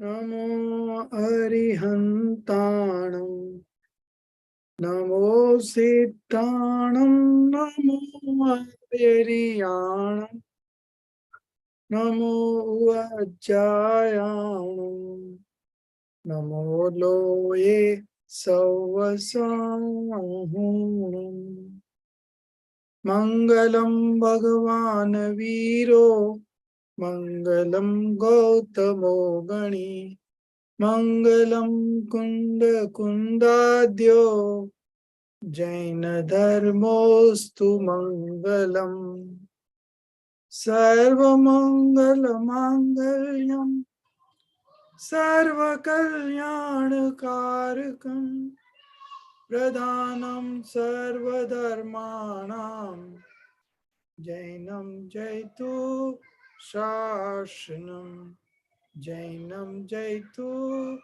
Namo Arihantanam, Namo Siddhanam, Namo Adhiriyanam, Namo Vajjayanam, Namo Loye Savasahunam. Mangalam Bhagavan Viro, Mangalam Gautamo Gani, Mangalam Kunda Kundadyo, Jaina Dharmostu Mangalam. Sarva Mangala Mangalyam, Sarva Kalyana Karakam, Pradhanam Sarva Dharmanam, Jainam Jaitu Shashanam, Jainam Jaitu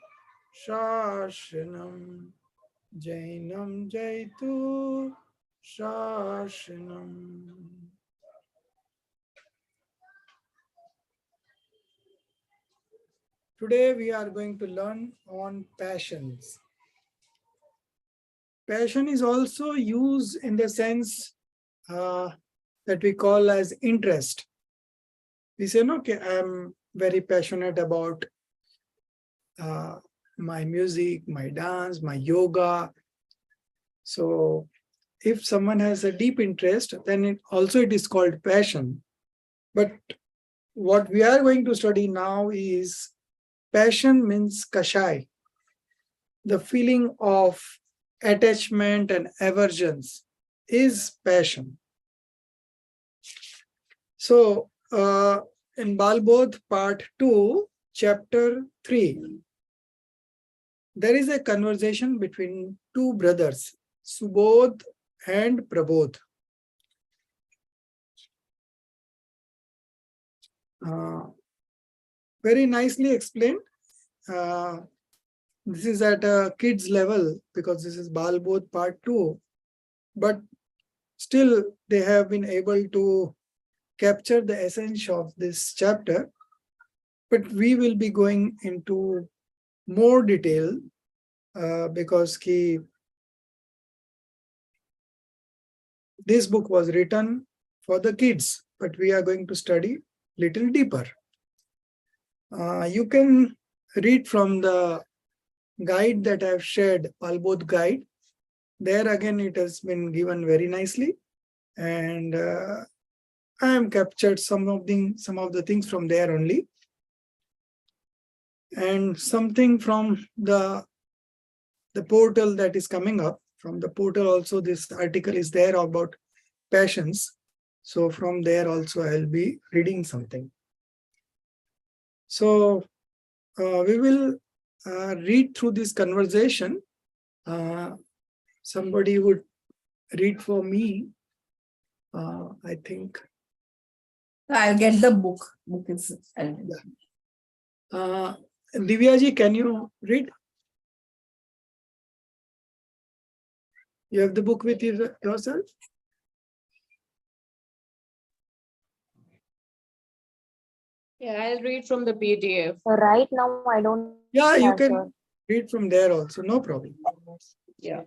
Shashanam, Jainam Jaitu Shashanam. Today we are going to learn on passions. Passion is also used in the sense that we call as interest. We say, no, okay, I'm very passionate about my music, my dance, my yoga. So if someone has a deep interest, then it is called passion. But what we are going to study now is passion means kashai, the feeling of attachment and aversions is passion. So in Balbodh part 2, chapter 3, there is a conversation between two brothers, Subodh and Prabodh. Very nicely explained. This is at a kid's level because this is Balbodh part 2, but still they have been able to capture the essence of this chapter. But we will be going into more detail because this book was written for the kids, but we are going to study little deeper. You can read from the guide that I have shared, Balbodh guide. There again, it has been given very nicely, and I have captured some of the things from there only, and something from the portal that is coming up. From the portal also, this article is there about passions. So from there also, I'll be reading something. So we will read through this conversation. Somebody would read for me, I think. I'll get the book. Book is. Divyaji, can you read? You have the book with yourself? Yeah, I'll read from the PDF. Right now, I don't. Yeah, you can read from there also, no problem. Yeah.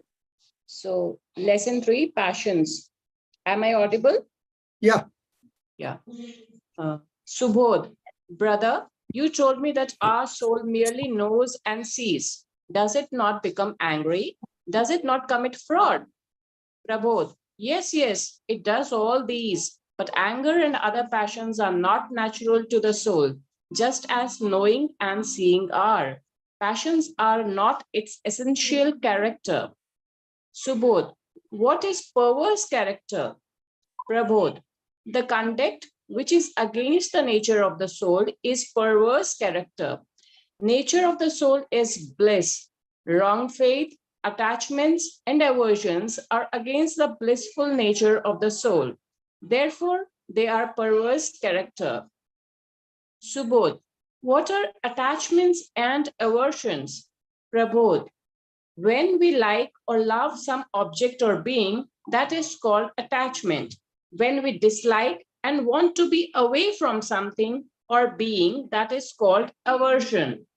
So, lesson 3, passions. Am I audible? Yeah. Yeah. Subodh, brother, you told me that our soul merely knows and sees. Does it not become angry? Does it not commit fraud? Prabodh, yes, it does all these. But anger and other passions are not natural to the soul, just as knowing and seeing are. Passions are not its essential character. Subodh, what is perverse character? Prabodh, the conduct which is against the nature of the soul is perverse character. Nature of the soul is bliss. Wrong faith, attachments, and aversions are against the blissful nature of the soul. Therefore, they are perverse character. Subodh, what are attachments and aversions? Prabodh, when we like or love some object or being, that is called attachment. When we dislike and want to be away from something or being, that is called aversion.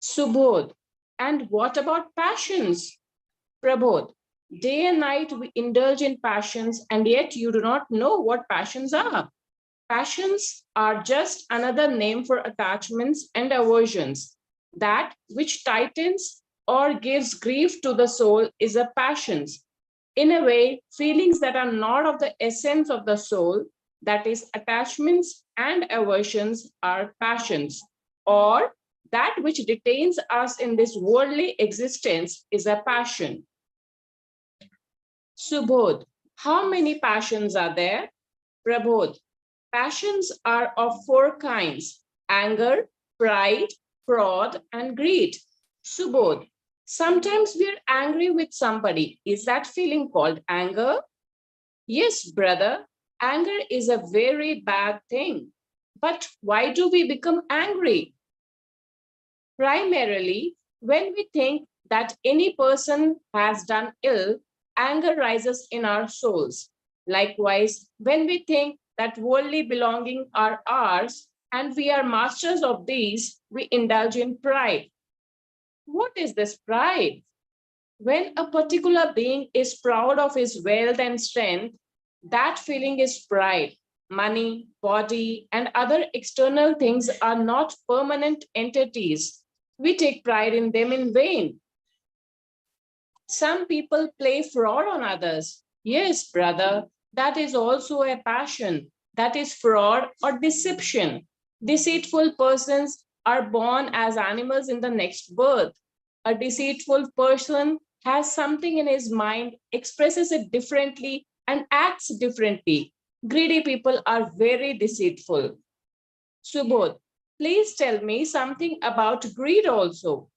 Subodh. And what about passions? Prabodh. Day and night we indulge in passions, and yet you do not know what passions are. Passions are just another name for attachments and aversions. That which tightens or gives grief to the soul is a passions. In a way, feelings that are not of the essence of the soul, that is, attachments and aversions, are passions. Or that which detains us in this worldly existence is a passion. Subodh, how many passions are there? Prabodh, passions are of four kinds: anger, pride, fraud, and greed. Subodh, sometimes we are angry with somebody. Is that feeling called anger? Yes, brother, anger is a very bad thing. But why do we become angry? Primarily, when we think that any person has done ill, anger rises in our souls. Likewise, when we think that worldly belongings are ours and we are masters of these, we indulge in pride. What is this pride? When a particular being is proud of his wealth and strength, that feeling is pride. Money, body, and other external things are not permanent entities. We take pride in them in vain. Some people play fraud on others. Yes, brother, that is also a passion. That is fraud or deception. Deceitful persons are born as animals in the next birth. A deceitful person has something in his mind, expresses it differently, and acts differently. Greedy people are very deceitful. Subodh, please tell me something about greed also.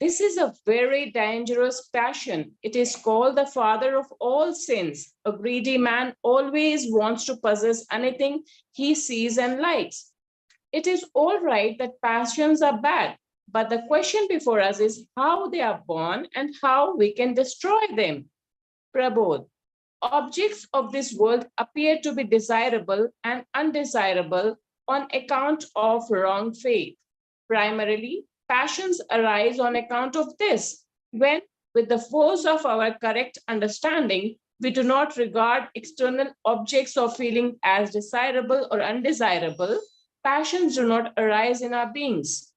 This is a very dangerous passion. It is called the father of all sins. A greedy man always wants to possess anything he sees and likes. It is all right that passions are bad, but the question before us is how they are born and how we can destroy them. Prabodh, objects of this world appear to be desirable and undesirable on account of wrong faith. Primarily, passions arise on account of this. When, with the force of our correct understanding, we do not regard external objects of feeling as desirable or undesirable, passions do not arise in our beings.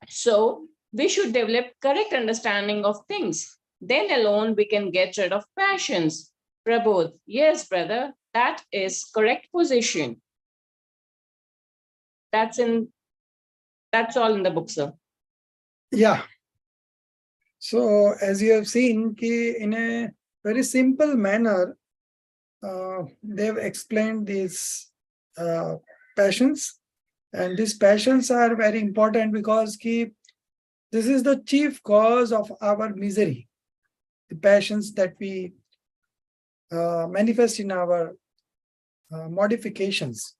So, we should develop correct understanding of things. Then alone we can get rid of passions. Prabodh, yes, brother, that is correct position. That's in that's all in the book, sir. Yeah. So as you have seen, in a very simple manner, they've explained these passions, and these passions are very important because this is the chief cause of our misery. The passions that we manifest in our modifications.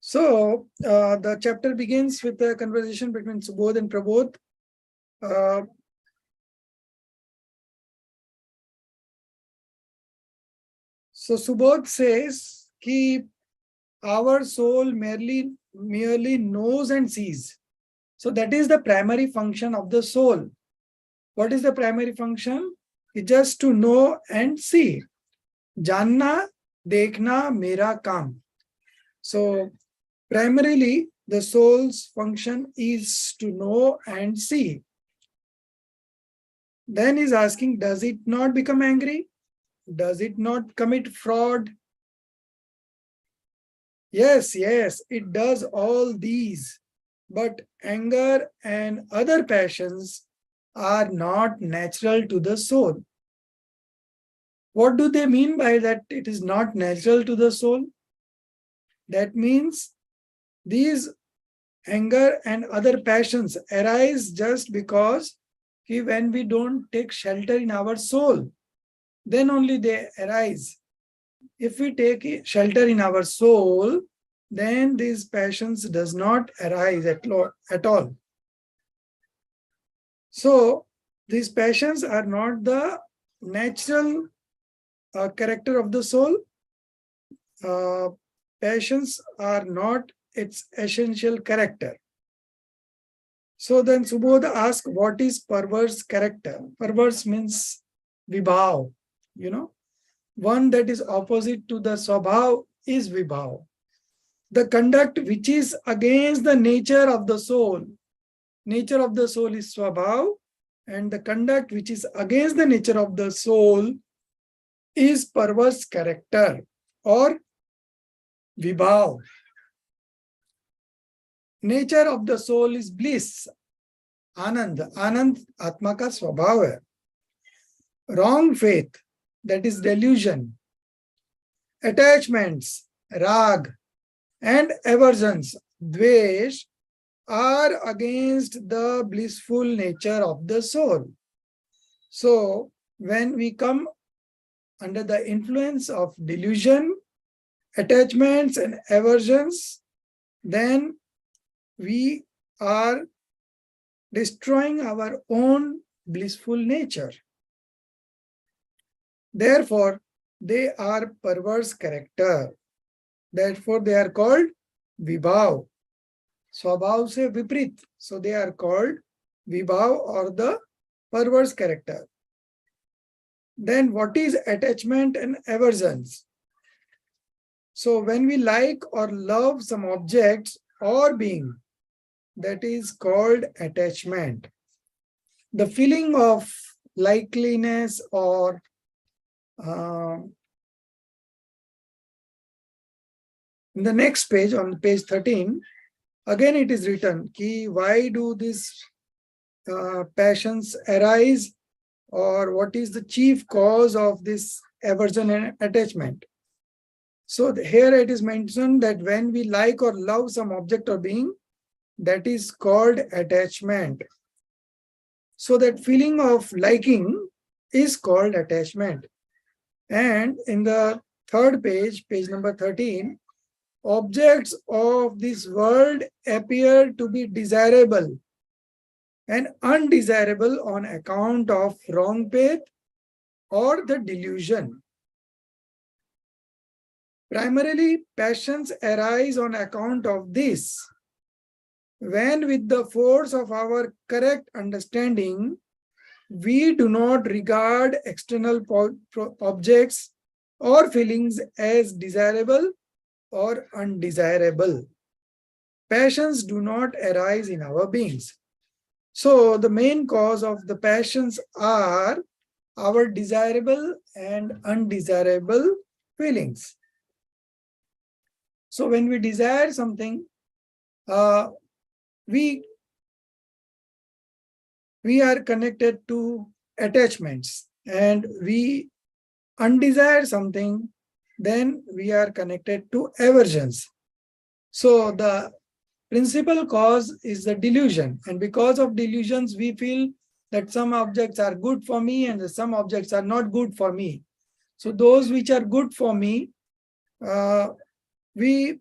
So the chapter begins with a conversation between Subodh and Prabodh. So Subodh says that our soul merely knows and sees. So that is the primary function of the soul. What is the primary function? It's just to know and see. Janna, dekhna, mera kaam. So primarily, the soul's function is to know and see. Then he's asking, does it not become angry? Does it not commit fraud? Yes, it does all these. But anger and other passions are not natural to the soul. What do they mean by that it is not natural to the soul? That means these anger and other passions arise just because when we don't take shelter in our soul, then only they arise. If we take shelter in our soul, then these passions does not arise at all. So these passions are not the natural character of the soul. Passions are not its essential character. So then Subodha asks, what is perverse character? Perverse means vibhav, one that is opposite to the swabhav is vibhav. The conduct which is against the nature of the soul. Nature of the soul is swabhav, and the conduct which is against the nature of the soul is perverse character or vibhav. Nature of the soul is bliss, anand. Anand atma ka swabhav hai. Wrong faith, that is delusion. Attachments, rag, and aversions, dvesh, are against the blissful nature of the soul. So, when we come under the influence of delusion, attachments, and aversions, then we are destroying our own blissful nature. Therefore, they are perverse character. Therefore, they are called vibhav. Swabhav se viprit. So they are called vibhav or the perverse character. Then what is attachment and aversions? So when we like or love some objects or being, that is called attachment. The feeling of likeliness or in the next page, on page 13, again it is written, ki why do these passions arise, or what is the chief cause of this aversion and attachment. So here it is mentioned that when we like or love some object or being, that is called attachment. So that feeling of liking is called attachment. And in the third page, page number 13, objects of this world appear to be desirable and undesirable on account of wrong faith or the delusion. Primarily, passions arise on account of this. When with the force of our correct understanding, we do not regard external objects or feelings as desirable or undesirable, passions do not arise in our beings. So the main cause of the passions are our desirable and undesirable feelings. So when we desire something, we are connected to attachments, and we undesire something, then we are connected to aversions. So the principal cause is the delusion, and because of delusions we feel that some objects are good for me and some objects are not good for me. So those which are good for me, we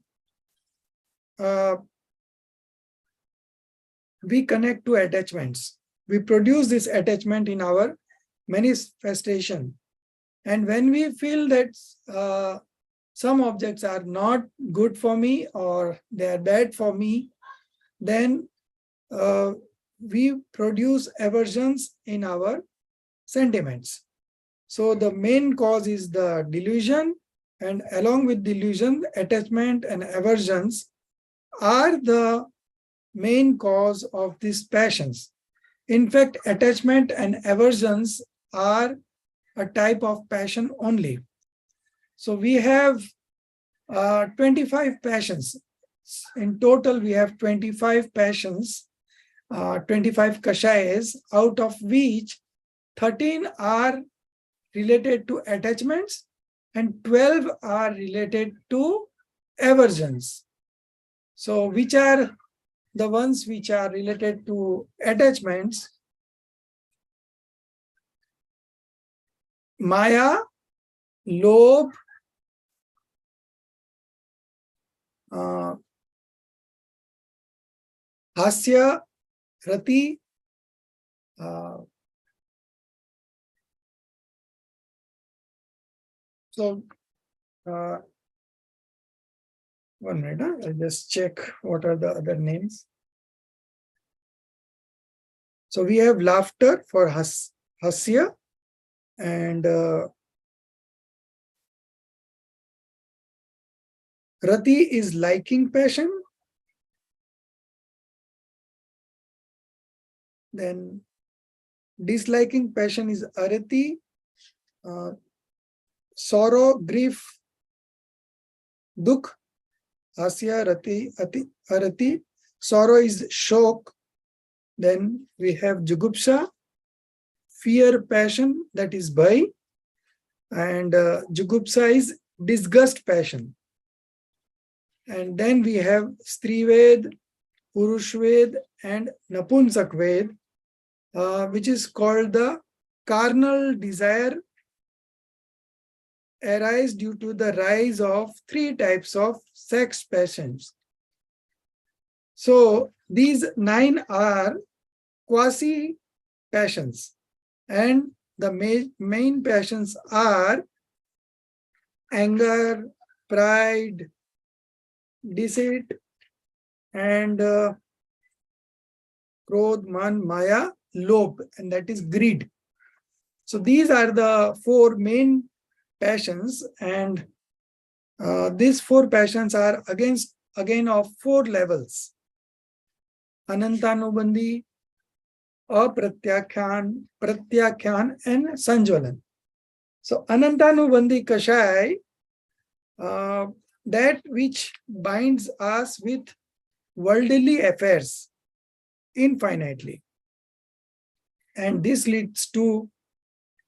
connect to attachments. We produce this attachment in our manifestation. And when we feel that some objects are not good for me or they are bad for me, then we produce aversions in our sentiments. So the main cause is the delusion, and along with delusion, attachment and aversions are the main cause of these passions. In fact, attachment and aversions are a type of passion only. So we have 25 passions. In total, we have 25 passions, 25 kashayas, out of which 13 are related to attachments and 12 are related to aversions. So which are the ones which are related to attachments? Maya, Lobh, Hasya, Rati, so 1 minute, I'll just check what are the other names. So we have laughter for hasya, and rati is liking passion. Then disliking passion is arati, sorrow, grief, dukh, hasya, rati, arati. Sorrow is shok. Then we have jugupsa, fear, passion, that is bhai. And jugupsa is disgust, passion. And then we have Strived, Purushved, and Napunsakved, which is called the carnal desire arise due to the rise of 3 types of sex passions. So these 9 are quasi passions, and the main passions are anger, pride, deceit, and krodh, man, maya, lobh, and that is greed. So these are the 4 main passions, and these 4 passions are again of 4 levels: Anantanubandhi, Apratyakhan, Pratyakhan, and Sanjwalan. So Anantanubandhi Kashai, that which binds us with worldly affairs infinitely. And this leads to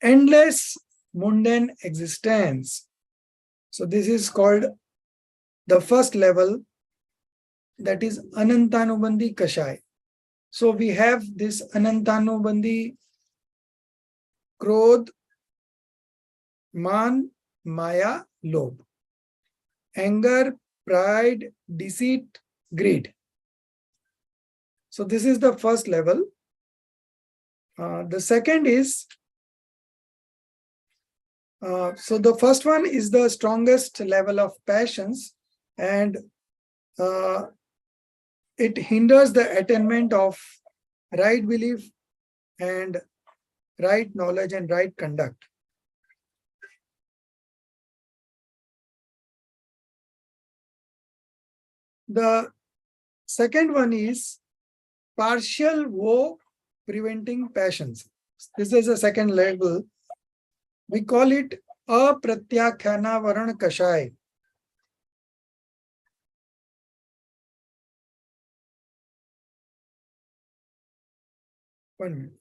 endless mundane existence. So this is called the first level, that is Anantanubandhi Kashai. So we have this Anantanubandhi, krodh, man, maya, lobh, anger, pride, deceit, greed. So this is the first level. The second is, so the first one is the strongest level of passions, and it hinders the attainment of right belief and right knowledge and right conduct. The second one is partial woe preventing passions. This is the second level. We call it Apratyakhana Varan Kashai. One minute.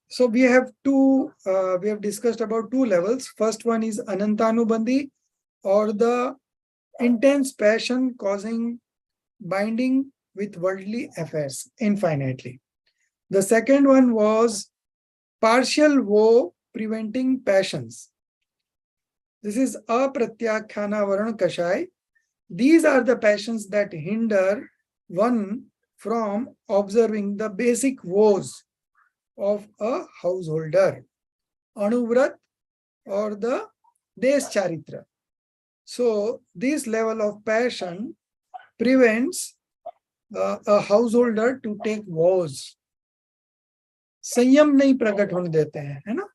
So we have we have discussed about 2 levels. First one is Anantanubandhi, or the intense passion causing binding with worldly affairs infinitely. The second one was partial woe preventing passions. This is Apratyakhana Varan Kashai. These are the passions that hinder one from observing the basic woes of a householder, Anuvrat or the Desh Charitra. So this level of passion prevents a householder to take vows. संयम नहीं प्रकट होने देते हैं, है ना?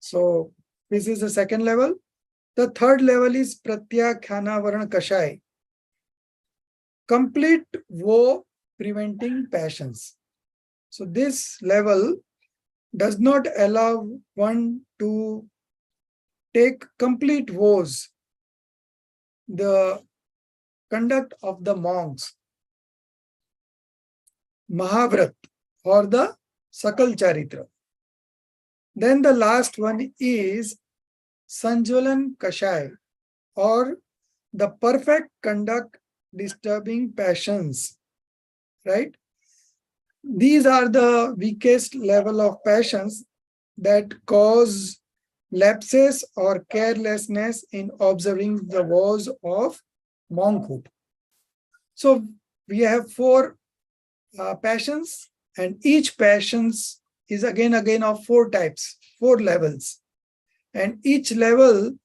So this is the second level. The third level is Pratyakhana Varan Kashai, complete woe preventing passions. So this level does not allow one to take complete vows. The conduct of the monks, Mahavrat or the Sakal Charitra. Then the last one is Sanjwalan Kashai, or the perfect conduct disturbing passions, right? These are the weakest level of passions that cause lapses or carelessness in observing the vows of monkhood. So we have 4 passions, and each passions is again of 4 types, 4 levels. And each level,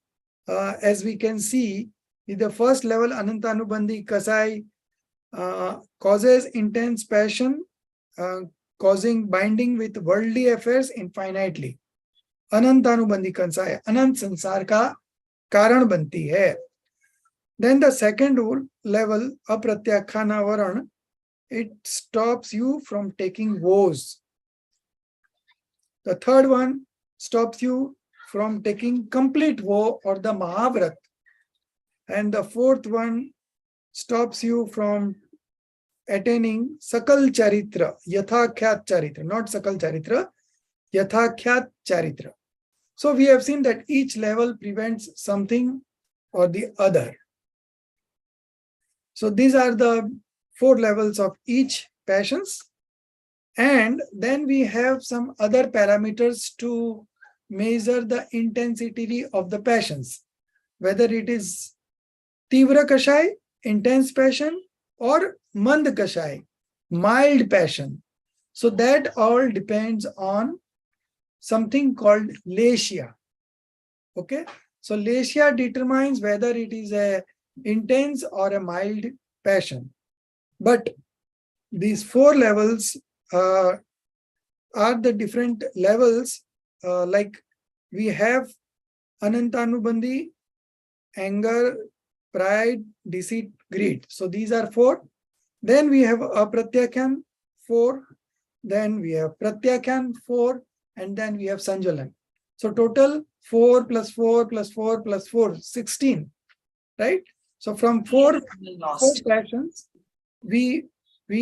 as we can see, The first level, Anantanubandhi Kasai, causes intense passion, causing binding with worldly affairs infinitely. Anantanubandhi Kasai, Anant Sansar ka karan banti hai. Then the second level, Apratyakhana Varan, it stops you from taking vows. The third one stops you from taking complete vow or the Mahavrat. And the fourth one stops you from attaining Sakal Charitra, Yathakhyat Charitra, not Sakal Charitra, Yathakhyat Charitra. So we have seen that each level prevents something or the other. So these are the 4 levels of each passions. And then we have some other parameters to measure the intensity of the passions, whether it is Tivra Kashai, intense passion, or Mand Kashai, mild passion. So that all depends on something called Leshya. Okay, so Leshya determines whether it is a intense or a mild passion. But these 4 levels are the different levels. Like we have Anantanubandhi, anger, pride, deceit, greed. So these are 4. Then we have Apratyakhan 4. Then we have Pratyakhan 4. And then we have Sanjalan. So total 4 plus 4 plus 4 plus 4, 16. Right? So from 4 passions, we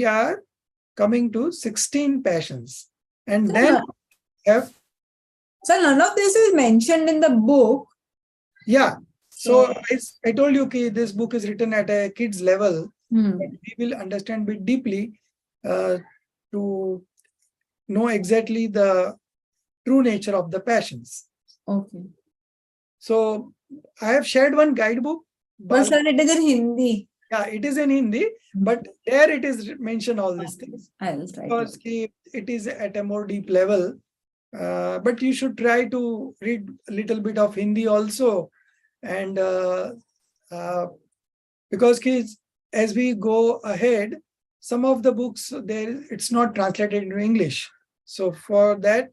are coming to 16 passions. And then have. So none of this is mentioned in the book. Yeah. So I told you that this book is written at a kid's level. We will understand it deeply to know exactly the true nature of the passions. Okay. So I have shared one guidebook. But sir, it is in Hindi. Yeah, it is in Hindi, but there it is mentioned all these things. I will try Because it is at a more deep level. But you should try to read a little bit of Hindi also. And because as we go ahead, some of the books it's not translated into English. So for that,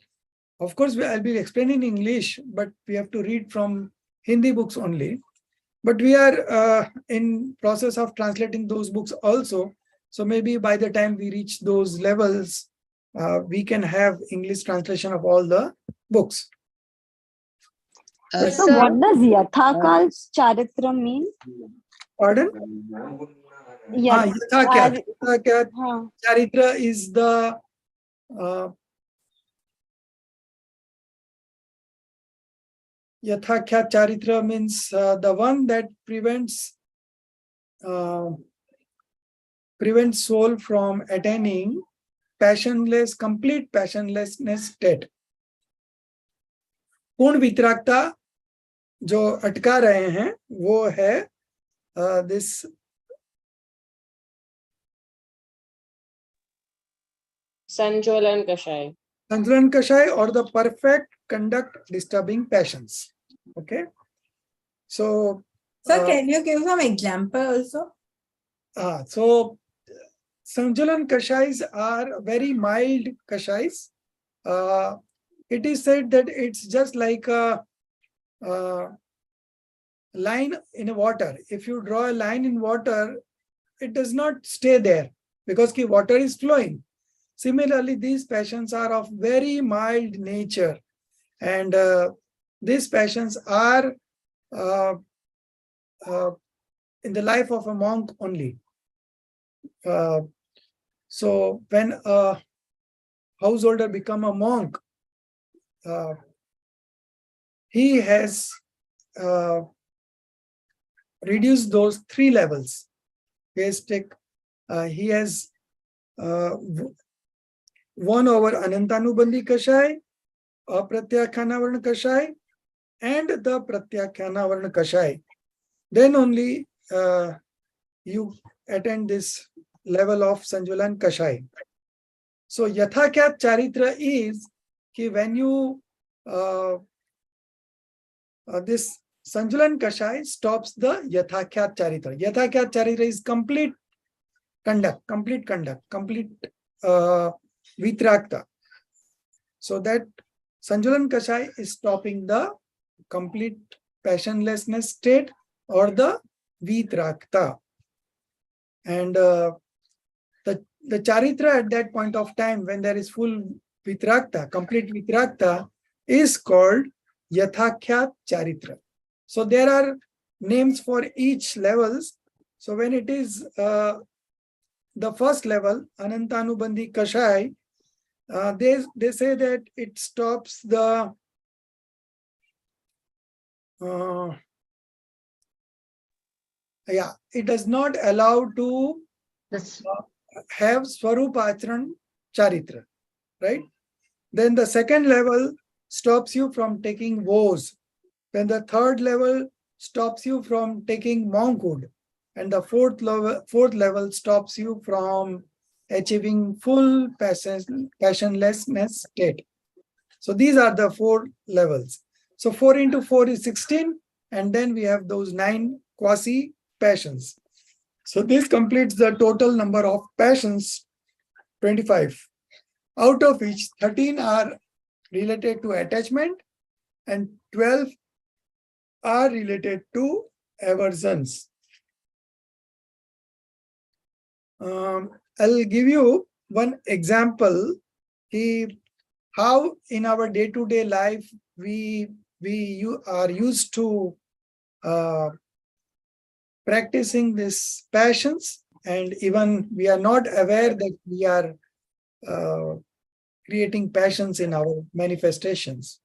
of course, I'll be explaining in English, but we have to read from Hindi books only. But we are in process of translating those books also. So maybe by the time we reach those levels, we can have English translation of all the books. So what does Yathakal Charitra mean? Pardon? Yathakhyat. Charitra is the Yathakhyat Charitra means the one that prevents soul from attaining complete passionlessness state. पूर्ण वितरागता जो अटका रहे हैं वो है this Sanjalan Kashai. Sanjalan Kashai, or the perfect conduct disturbing passions. Okay. So sir, can you give some example also? So Sanjalan Kashais are very mild Kashais. It is said that it's just like a line in water. If you draw a line in water, it does not stay there because the water is flowing. Similarly, these passions are of very mild nature, and these passions are in the life of a monk only. So when a householder becomes a monk, he has reduced those 3 levels. He has won over Anantanubandhi Kashai, Apratyakhanavarna Kashai, and the Pratyakhyanavarna Kashai. Then only you attain this level of Sanjalan Kashai. So Yathakyat Charitra is when you this Sanjulan Kashai stops the Yathakhyat Charitra. Yathakhyat Charitra is complete conduct, complete Vitrakta. So that Sanjulan Kashai is stopping the complete passionlessness state or the Vitrakta. And the Charitra at that point of time, when there is full Vitrakta, complete Vitrakta, is called Yathakhyat Charitra. So there are names for each levels. So when it is the first level, Anantanubandhi Kashai, they say that it stops the it does not allow to have Swarupachran Charitra, right? Then the second level stops you from taking vows. Then the third level stops you from taking monkhood. And the fourth level stops you from achieving full passionlessness state. So these are the 4 levels. So 4 into 4 is 16. And then we have those 9 quasi passions. So this completes the total number of passions, 25, out of which 13 are related to attachment and 12 are related to aversions. I'll give you one example how in our day-to-day life we are used to practicing these passions, and even we are not aware that we are creating passions in our manifestations.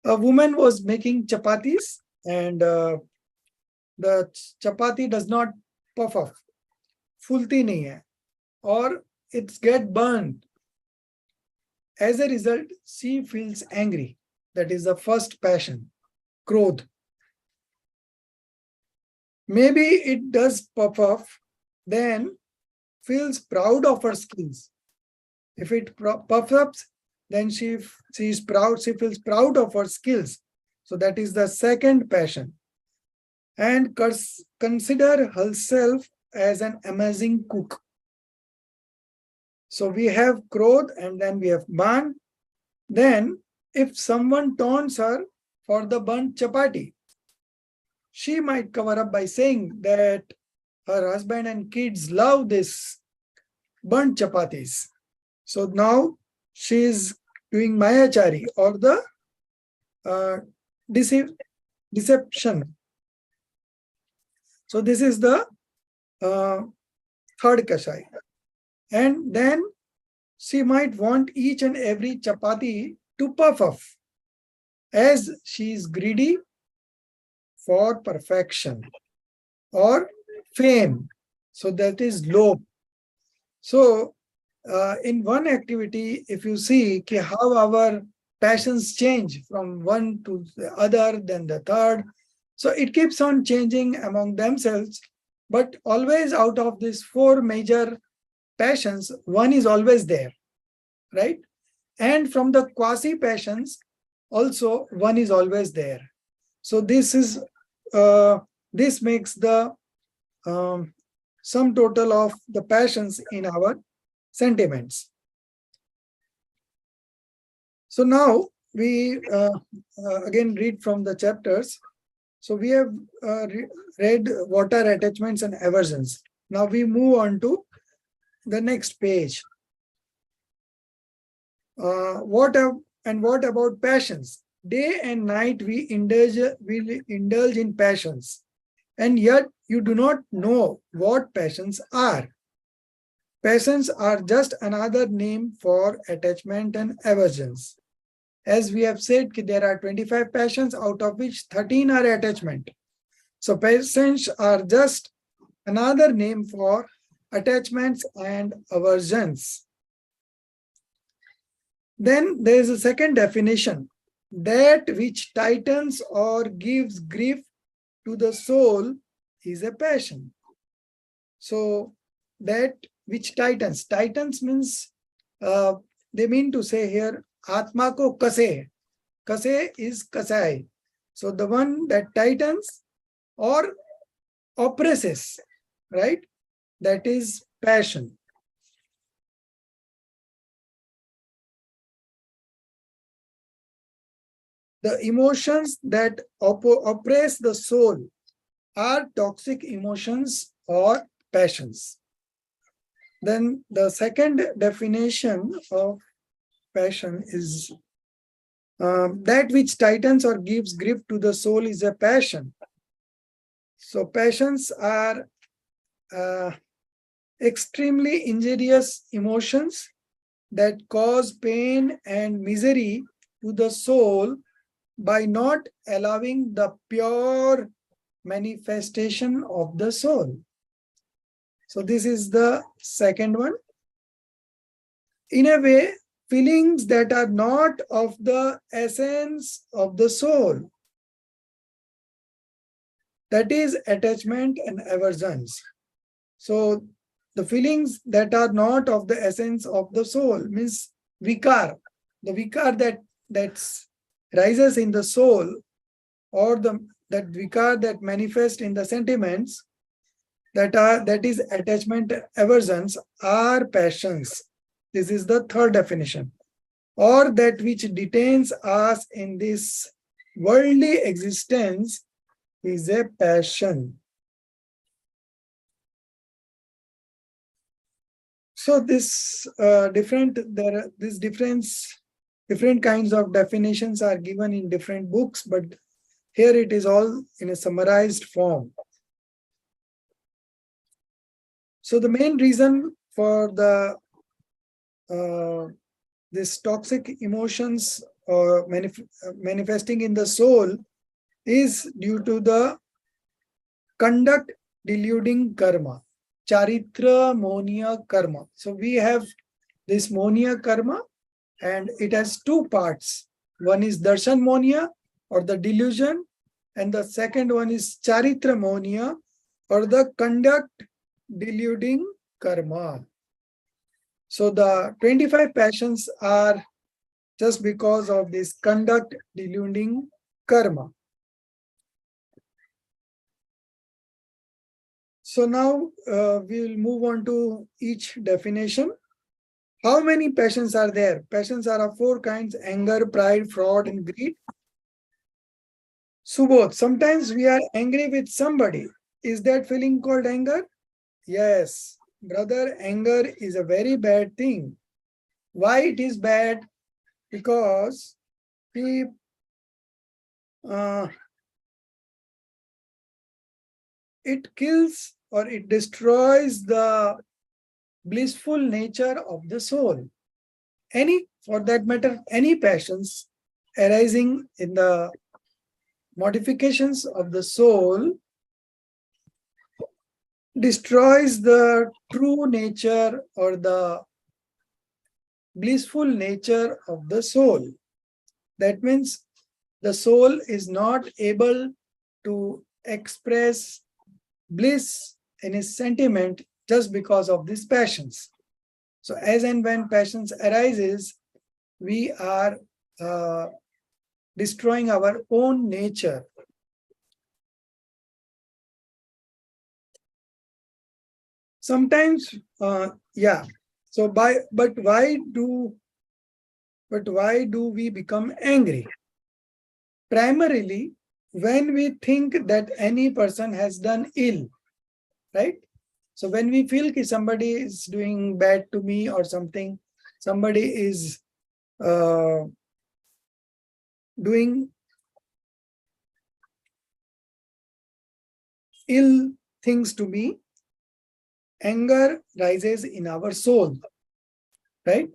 A woman was making chapatis, and the chapati does not puff off, fulti nahi hai, or it's get burned. As a result, she feels angry. That is the first passion, krodh. Maybe it does puff off, then feels proud of her skills. If it puffs up, then she is proud, she feels proud of her skills. So that is the second passion. And consider herself as an amazing cook. So we have krodh and then we have man. Then if someone taunts her for the burnt chapati, she might cover up by saying that her husband and kids love this burnt chapatis. So now she is doing mayachari or the deception. So this is the third kashai. And then she might want each and every chapati to puff off, as she is greedy for perfection or fame. So that is low. So in one activity, if you see how our passions change from one to the other, then the third. So it keeps on changing among themselves, but always out of these 4 major passions, one is always there, right? And from the quasi passions, also one is always there. So this is this makes the sum total of the passions in our sentiments. So now we again read from the chapters. So we have read what are attachments and aversions. Now we move on to the next page. What about passions? Day and night we indulge in passions, and yet you do not know what passions are. Passions are just another name for attachment and aversions. As we have said, there are 25 passions, out of which 13 are attachment. So passions are just another name for attachments and aversions. Then there is a second definition, that which tightens or gives grief to the soul is a passion. So that which tightens means they mean to say here Atma ko kase. Kase is kasai. So the one that tightens or oppresses, right? That is passion. The emotions that oppress the soul are toxic emotions or passions. Then the second definition of passion is that which tightens or gives grip to the soul is a passion. So passions are extremely injurious emotions that cause pain and misery to the soul by not allowing the pure manifestation of the soul. So this is the second one. In a way, feelings that are not of the essence of the soul. That is attachment and aversions. So the feelings that are not of the essence of the soul means vikar. The vikar that rises in the soul, or that vikar that manifests in the sentiments, that is attachment aversions, are passions. This is the third definition. Or that which detains us in this worldly existence is a passion. So this different kinds of definitions are given in different books, but here it is all in a summarized form. So the main reason for the this toxic emotions manifesting in the soul is due to the conduct deluding karma, charitra monia karma. So we have this monia karma, and it has two parts. One is darshan monia, or the delusion, and the second one is charitra monia, or the conduct deluding karma. So the 25 passions are just because of this conduct deluding karma. So now we will move on to each definition. How many passions are there? Passions are of four kinds: anger, pride, fraud, and greed. Subodh, sometimes we are angry with somebody. Is that feeling called anger? Yes, brother, anger is a very bad thing. Why it is bad? Because it kills or it destroys the blissful nature of the soul. For that matter, any passions arising in the modifications of the soul destroys the true nature or the blissful nature of the soul. That means the soul is not able to express bliss in his sentiment just because of these passions. So as and when passions arises, we are destroying our own nature. Sometimes, yeah. So but why do we become angry? Primarily, when we think that any person has done ill, right? So when we feel that somebody is doing bad to me or something, somebody is doing ill things to me, anger rises in our soul, right?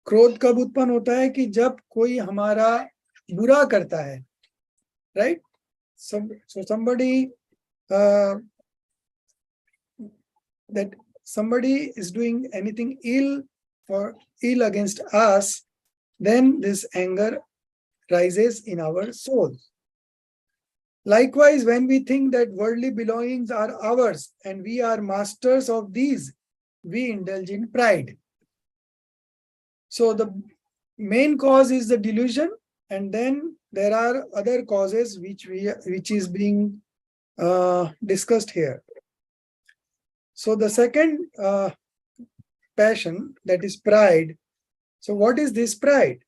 क्रोध कब उत्पन्न होता है कि जब कोई हमारा बुरा करता है, right? So somebody that somebody is doing anything ill against us, then this anger rises in our soul. Likewise, when we think that worldly belongings are ours and we are masters of these, we indulge in pride. So the main cause is the delusion, And then there are other causes which is being discussed here. So the second passion, that is pride. So what is this pride?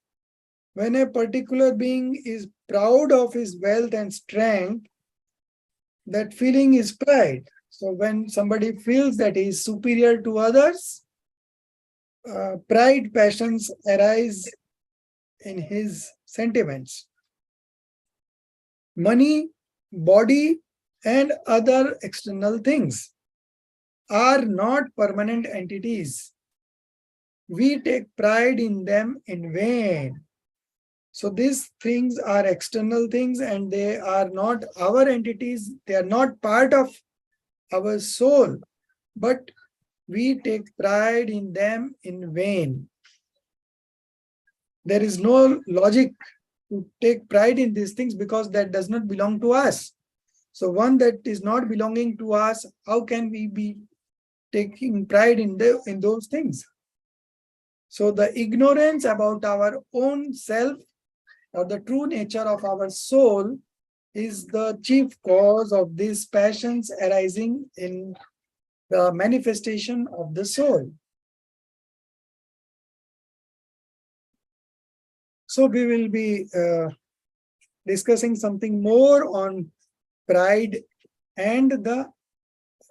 When a particular being is proud of his wealth and strength, that feeling is pride. So when somebody feels that he is superior to others, pride passions arise in his sentiments. Money, body, and other external things are not permanent entities. We take pride in them in vain. So these things are external things and they are not our entities. They are not part of our soul, but we take pride in them in vain. There is no logic to take pride in these things because that does not belong to us. So one that is not belonging to us, how can we be taking pride in those things? So the ignorance about our own self or the true nature of our soul is the chief cause of these passions arising in the manifestation of the soul. So we will be discussing something more on pride and the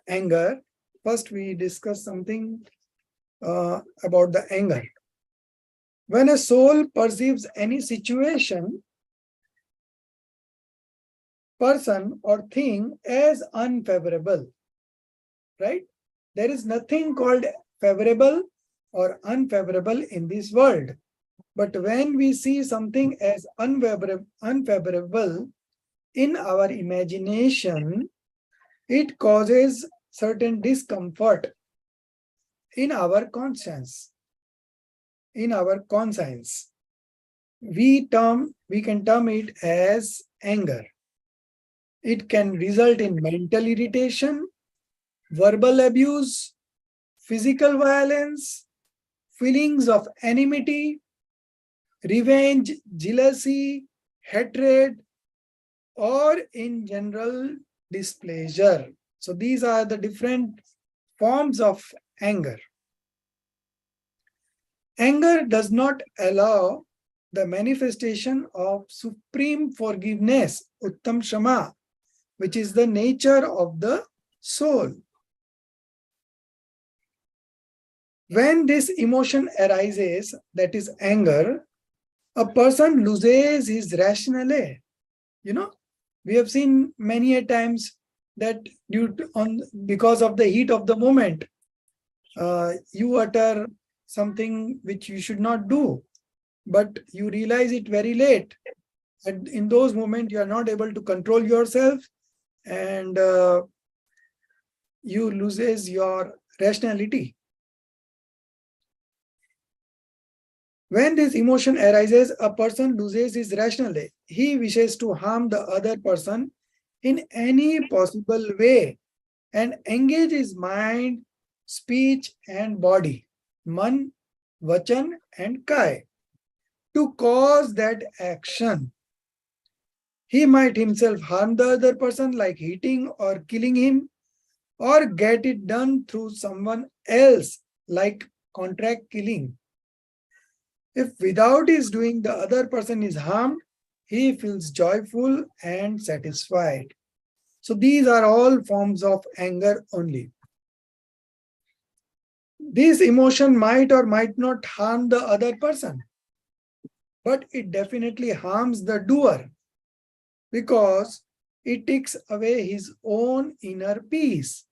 anger. First, we discuss something about the anger. When a soul perceives any situation, person or thing as unfavorable, right? There is nothing called favorable or unfavorable in this world. But when we see something as unfavorable in our imagination, it causes certain discomfort in our conscience. In our conscience, we can term it as anger. It can result in mental irritation, verbal abuse, physical violence, feelings of enmity, revenge, jealousy, hatred, or in general displeasure. So these are the different forms of anger. Anger does not allow the manifestation of supreme forgiveness, Uttam Shama, which is the nature of the soul. When this emotion arises, that is anger, a person loses his rationale. You know, we have seen many a times that because of the heat of the moment, you utter something which you should not do, but you realize it very late. And in those moments, you are not able to control yourself and you loses your rationality. When this emotion arises, a person loses his rationality. He wishes to harm the other person in any possible way and engage his mind, speech, and body, man, vachan, and kai, to cause that action. He might himself harm the other person, like hitting or killing him, or get it done through someone else, like contract killing. If without his doing the other person is harmed, he feels joyful and satisfied. So these are all forms of anger only. This emotion might or might not harm the other person, but it definitely harms the doer because it takes away his own inner peace.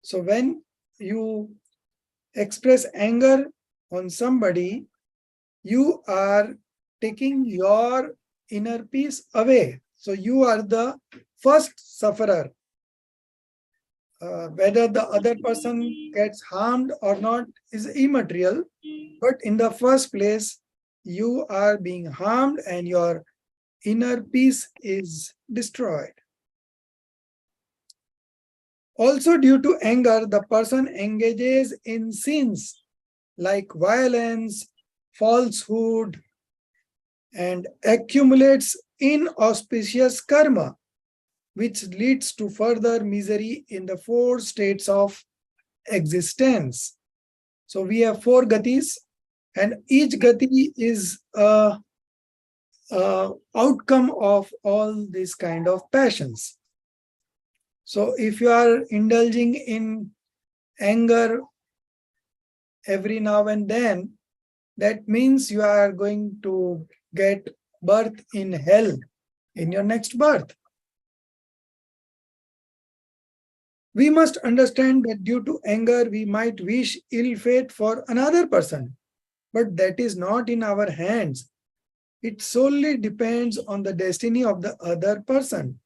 So when you express anger on somebody, you are taking your inner peace away. So you are the first sufferer. Whether the other person gets harmed or not is immaterial, but in the first place, you are being harmed and your inner peace is destroyed. Also, due to anger, the person engages in sins like violence, falsehood, and accumulates inauspicious karma, which leads to further misery in the 4 states of existence. So we have 4 gatis, and each gati is a outcome of all these kind of passions. So if you are indulging in anger every now and then, that means you are going to get birth in hell in your next birth. We must understand that due to anger, we might wish ill fate for another person, but that is not in our hands. It solely depends on the destiny of the other person.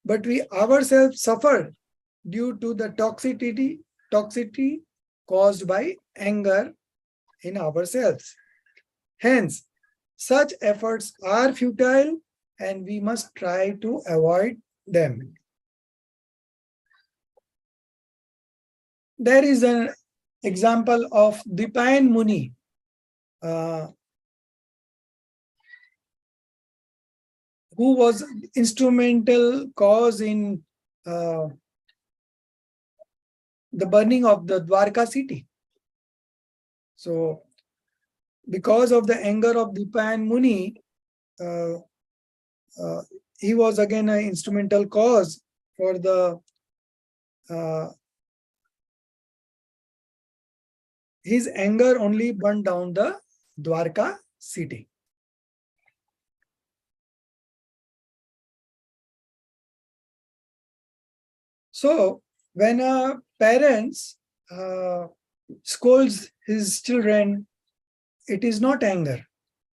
But we ourselves suffer due to the toxicity caused by anger in ourselves. Hence, such efforts are futile and we must try to avoid them. There is an example of Dipayan Muni. Who was instrumental cause in the burning of the Dwarka city. So, because of the anger of Dipayan Muni, he was again an instrumental cause for the his anger only burned down the Dwarka city. So when a parents scolds his children, it is not anger,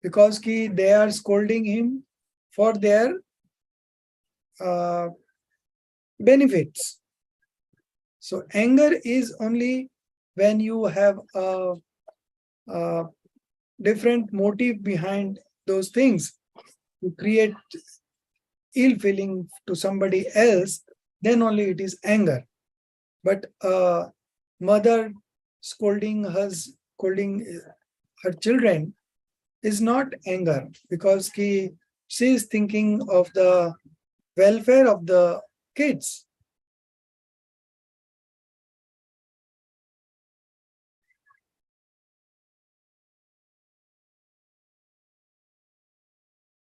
because they are scolding him for their benefits. So anger is only when you have a different motive behind those things to create ill feeling to somebody else, then only it is anger. But mother scolding her children is not anger, because she is thinking of the welfare of the kids.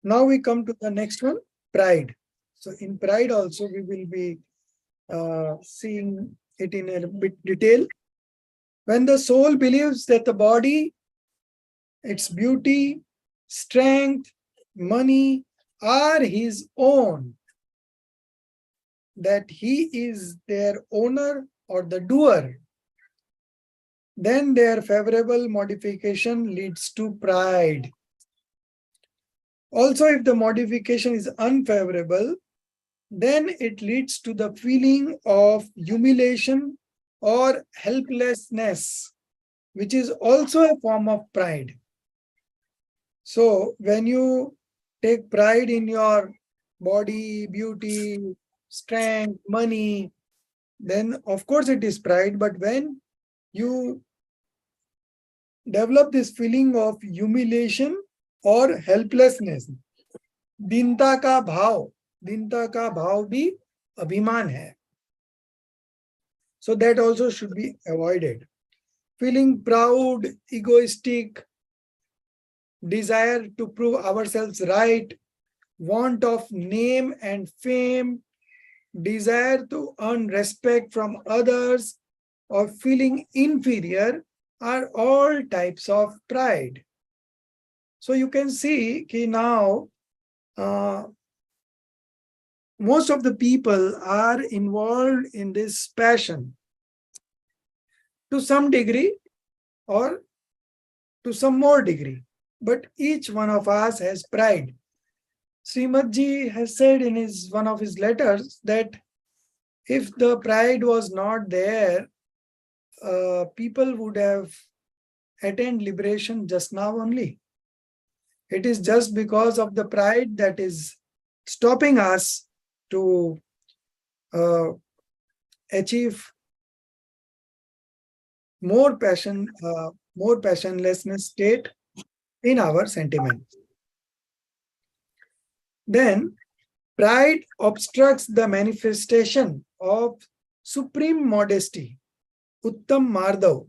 Now we come to the next one, pride. So in pride also we will be seeing it in a bit detail. When the soul believes that the body, its beauty, strength, money are his own, that he is their owner or the doer, then their favorable modification leads to pride. Also, if the modification is unfavorable, then it leads to the feeling of humiliation or helplessness, which is also a form of pride. So when you take pride in your body, beauty, strength, money, then of course it is pride. But when you develop this feeling of humiliation और helplessness, दीनता का भाव भी अभिमान है. So that also should be avoided. Feeling proud, egoistic, desire to prove ourselves right, want of name and fame, desire to earn respect from others, or feeling inferior are all types of pride. So you can see that now most of the people are involved in this passion to some degree or to some more degree, but each one of us has pride. Srimad Ji has said in one of his letters that if the pride was not there, people would have attained liberation just now only. It is just because of the pride that is stopping us to achieve more passionlessness state in our sentiments. Then pride obstructs the manifestation of supreme modesty, Uttam Madhav,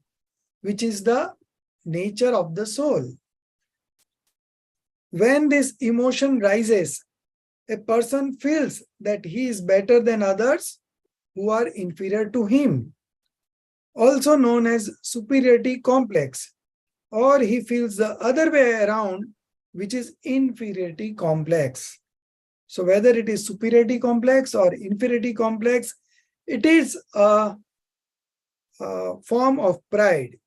which is the nature of the soul. When this emotion rises, a person feels that he is better than others who are inferior to him, also known as superiority complex, or he feels the other way around, which is inferiority complex. So whether it is superiority complex or inferiority complex, it is a form of pride.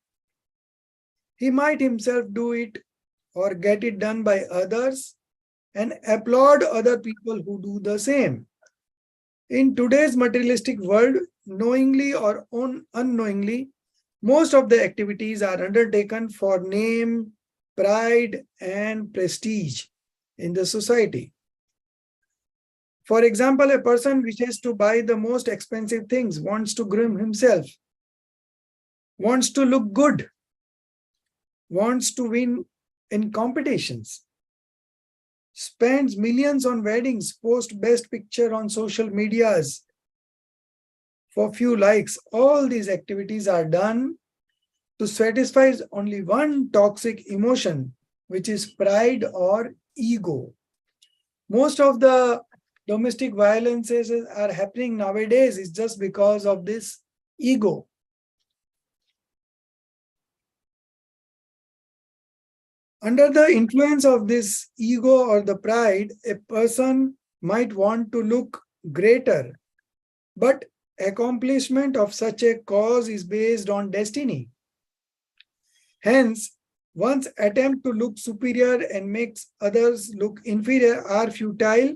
He might himself do it or get it done by others and applaud other people who do the same. In today's materialistic world, knowingly or unknowingly, most of the activities are undertaken for name, pride, and prestige in the society. For example, a person wishes to buy the most expensive things, wants to groom himself, wants to look good, wants to win in competitions, spends millions on weddings, post best picture on social medias for few likes. All these activities are done to satisfy only one toxic emotion, which is pride or ego. Most of the domestic violences are happening nowadays is just because of this ego. Under the influence of this ego or the pride, a person might want to look greater, but accomplishment of such a cause is based on destiny. Hence, one's attempt to look superior and makes others look inferior are futile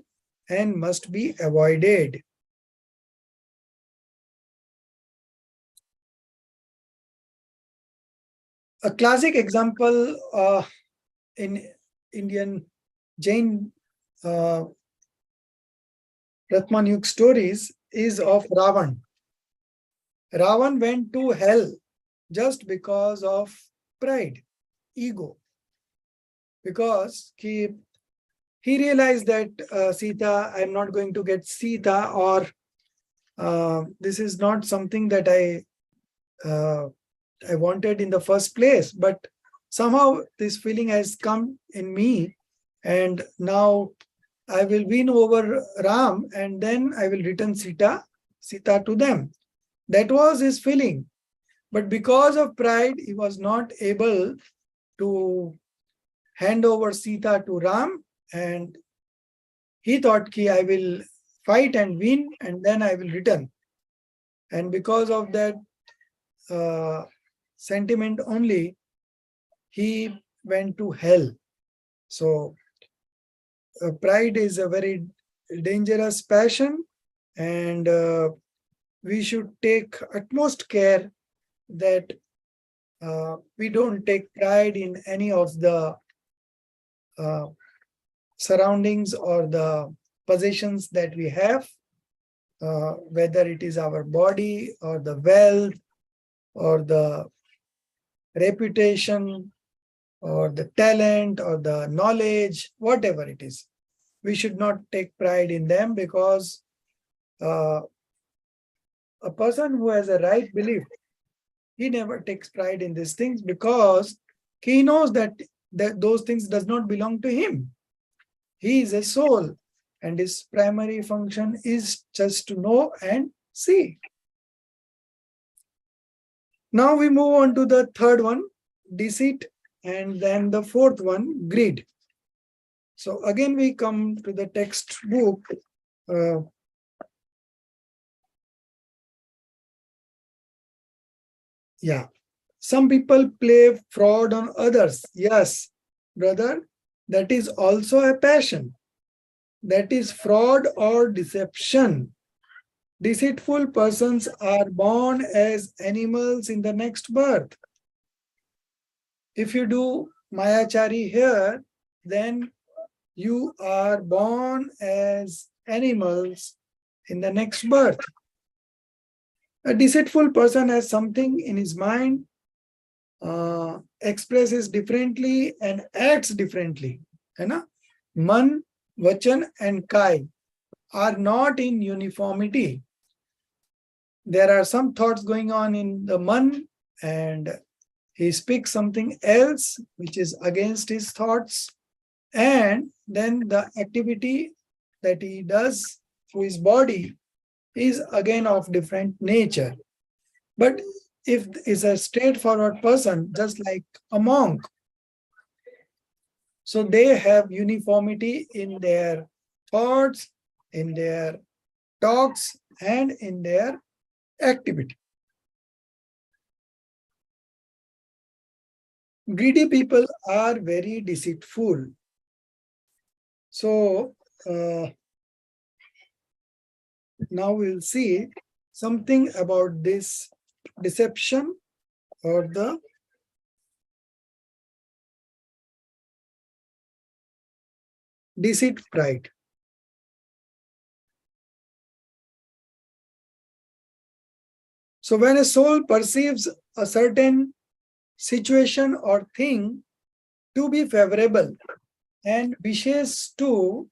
and must be avoided. A classic example in Indian Jain Ratmanayuk stories is of Ravan. Ravan went to hell just because of pride, ego. Because he realized that Sita, I'm not going to get Sita, or this is not something that I wanted in the first place, but somehow this feeling has come in me, and now I will win over Ram, and then I will return Sita to them. That was his feeling. But because of pride, he was not able to hand over Sita to Ram, and he thought ki I will fight and win, and then I will return. And because of that sentiment only, he went to hell. So pride is a very dangerous passion, and we should take utmost care that we don't take pride in any of the surroundings or the possessions that we have, whether it is our body or the wealth or the reputation or the talent or the knowledge, whatever it is. We should not take pride in them, because a person who has a right belief, he never takes pride in these things, because he knows that those things does not belong to him. He is a soul, and his primary function is just to know and see. Now we move on to the third one, deceit, and then the fourth one, greed. So again, we come to the textbook. Some people play fraud on others. Yes, brother, that is also a passion. That is fraud or deception. Deceitful persons are born as animals in the next birth. If you do Mayachari here, then you are born as animals in the next birth. A deceitful person has something in his mind, expresses differently and acts differently. है ना? मन Vachan and Kai are not in uniformity. There are some thoughts going on in the man, and he speaks something else which is against his thoughts, and then the activity that he does through his body is again of different nature. But if is a straightforward person, just like a monk, so they have uniformity in their thoughts, in their talks, and in their activity. Greedy people are very deceitful. So now we'll see something about this deception or the deceit pride. So when a soul perceives a certain situation or thing to be favorable and wishes to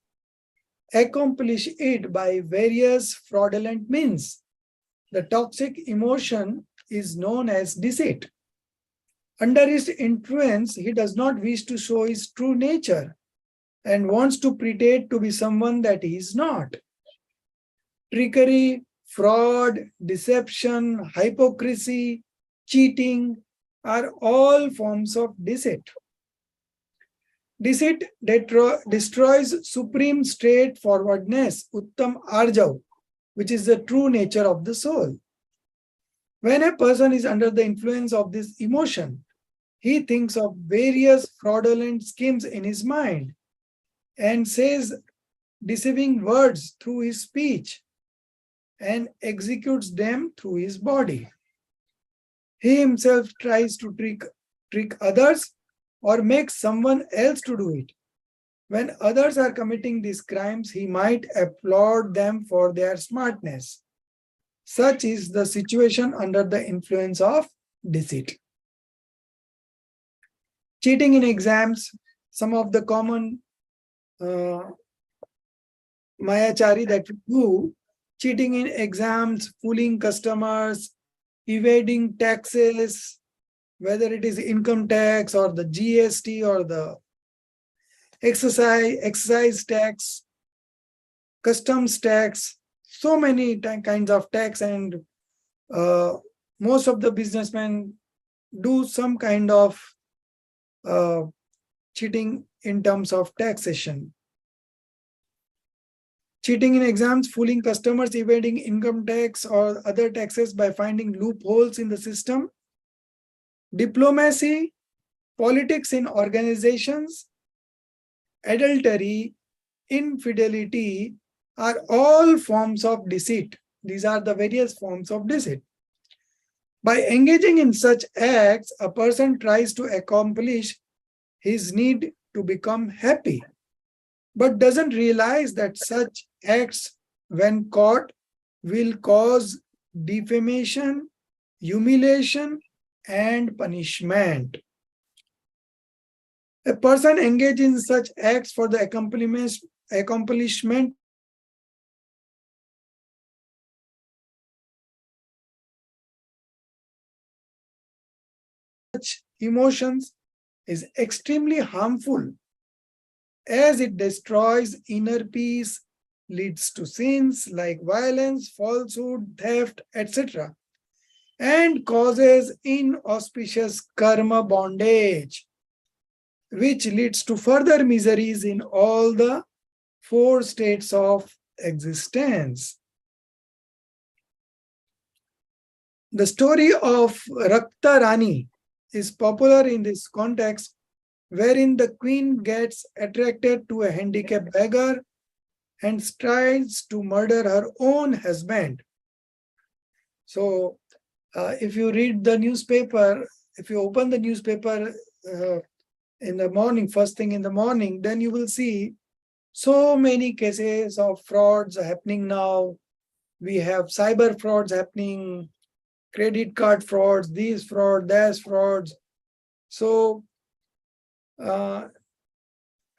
accomplish it by various fraudulent means, the toxic emotion is known as deceit. Under its influence, he does not wish to show his true nature and wants to pretend to be someone that he is not. Trickery, fraud, deception, hypocrisy, cheating are all forms of deceit. Deceit destroys supreme straightforwardness, Uttam Arjav, which is the true nature of the soul. When a person is under the influence of this emotion, he thinks of various fraudulent schemes in his mind and says deceiving words through his speech and executes them through his body. He himself tries to trick others or make someone else to do it. When others are committing these crimes, he might applaud them for their smartness. Such is the situation under the influence of deceit. Cheating in exams, some of the common mayachari that we do, cheating in exams, fooling customers, evading taxes, whether it is income tax or the GST or the excise tax, customs tax, so many kinds of tax, and most of the businessmen do some kind of cheating in terms of taxation. Cheating in exams, fooling customers, evading income tax or other taxes by finding loopholes in the system. Diplomacy, politics in organizations, adultery, infidelity are all forms of deceit. These are the various forms of deceit. By engaging in such acts, a person tries to accomplish his need to become happy, but doesn't realize that such acts, when caught, will cause defamation, humiliation, and punishment. A person engaged in such acts for the accomplishment such emotions is extremely harmful, as it destroys inner peace, leads to sins like violence, falsehood, theft, etc., and causes inauspicious karma bondage, which leads to further miseries in all the 4 states of existence. The story of Rakta Rani is popular in this context, wherein the queen gets attracted to a handicapped beggar and tries to murder her own husband. So, if you read the newspaper, if you open the newspaper in the morning, first thing in the morning, then you will see so many cases of frauds happening now. We have cyber frauds happening, credit card frauds, these frauds, that frauds. So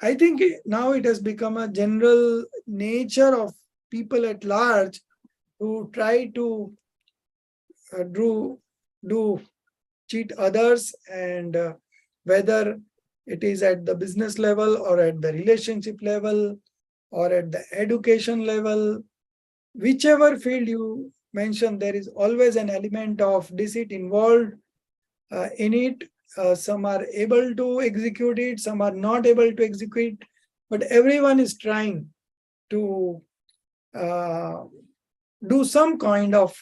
I think now it has become a general nature of people at large to try to do cheat others, and whether it is at the business level or at the relationship level or at the education level, whichever field you mention, there is always an element of deceit involved in it. Some are able to execute it, some are not able to execute, but everyone is trying to do some kind of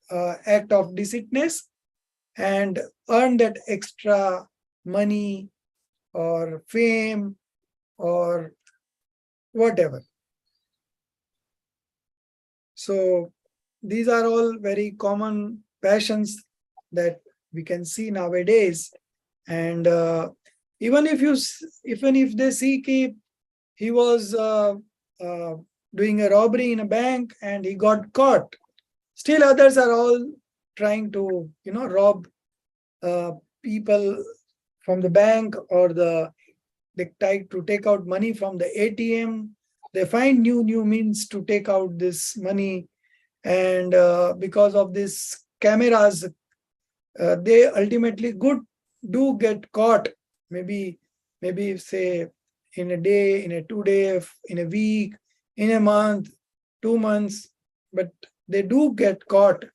act of deceitness and earn that extra money or fame or whatever. So these are all very common passions that we can see nowadays. And even if they see he was uh, doing a robbery in a bank and he got caught, still others are all trying to rob people from the bank, or they try to take out money from the ATM. They find new means to take out this money, and because of this cameras, they ultimately do get caught. Maybe say in a day, in a 2 day, in a week, in a month, 2 months, but they do get caught.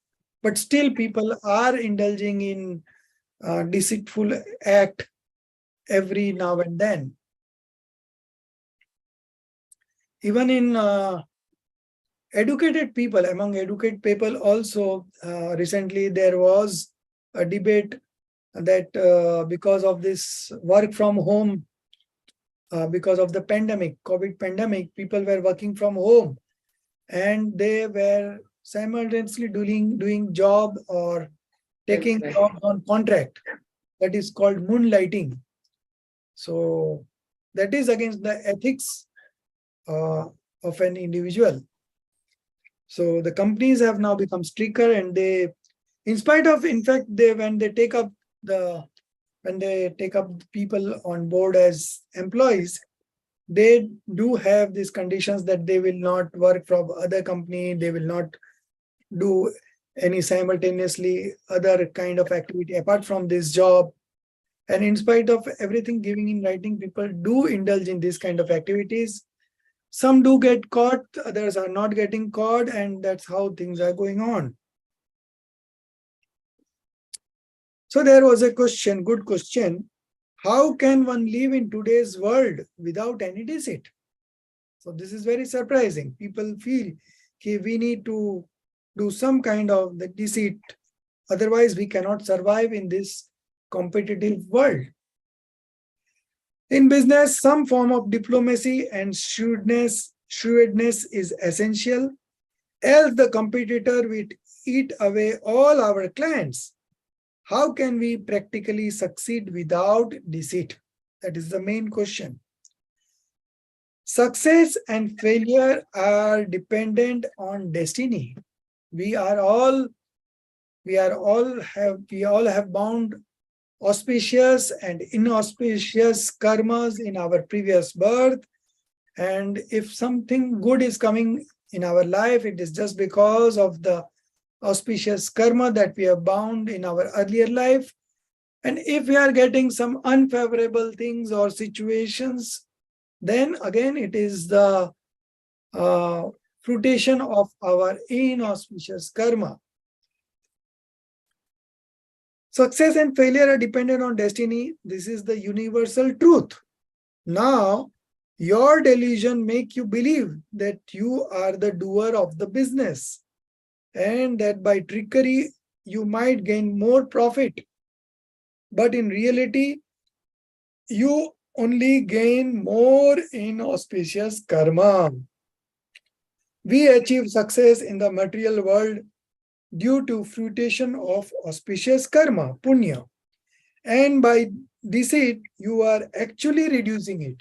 But still, people are indulging in deceitful act every now and then. Even in educated people, among educated people also, recently there was a debate that because of this work from home, because of the pandemic, COVID pandemic, people were working from home and they were simultaneously doing job or taking jobs on contract. That is called moonlighting. So that is against the ethics of an individual. So the companies have now become stricter, and they, in spite of, in fact, when they take up people on board as employees, they do have these conditions that they will not work from other company, they will not do any simultaneously other kind of activity apart from this job. And in spite of everything giving in writing, people do indulge in this kind of activities. Some do get caught, others are not getting caught, and that's how things are going on. So there was a question, good question. How can one live in today's world without any deceit? So this is very surprising. People feel that we need to do some kind of the deceit, otherwise we cannot survive in this competitive world. In business, some form of diplomacy and shrewdness is essential, else the competitor will eat away all our clients. How can we practically succeed without deceit? That is the main question. Success and failure are dependent on destiny. We all have bound auspicious and inauspicious karmas in our previous birth. And if something good is coming in our life, it is just because of the auspicious karma that we have bound in our earlier life. And if we are getting some unfavorable things or situations, then again it is the fruition of our inauspicious karma. Success and failure are dependent on destiny. This is the universal truth. Now, your delusion make you believe that you are the doer of the business and that by trickery you might gain more profit. But in reality, you only gain more inauspicious karma. We achieve success in the material world due to fruition of auspicious karma, punya. And by deceit, you are actually reducing it.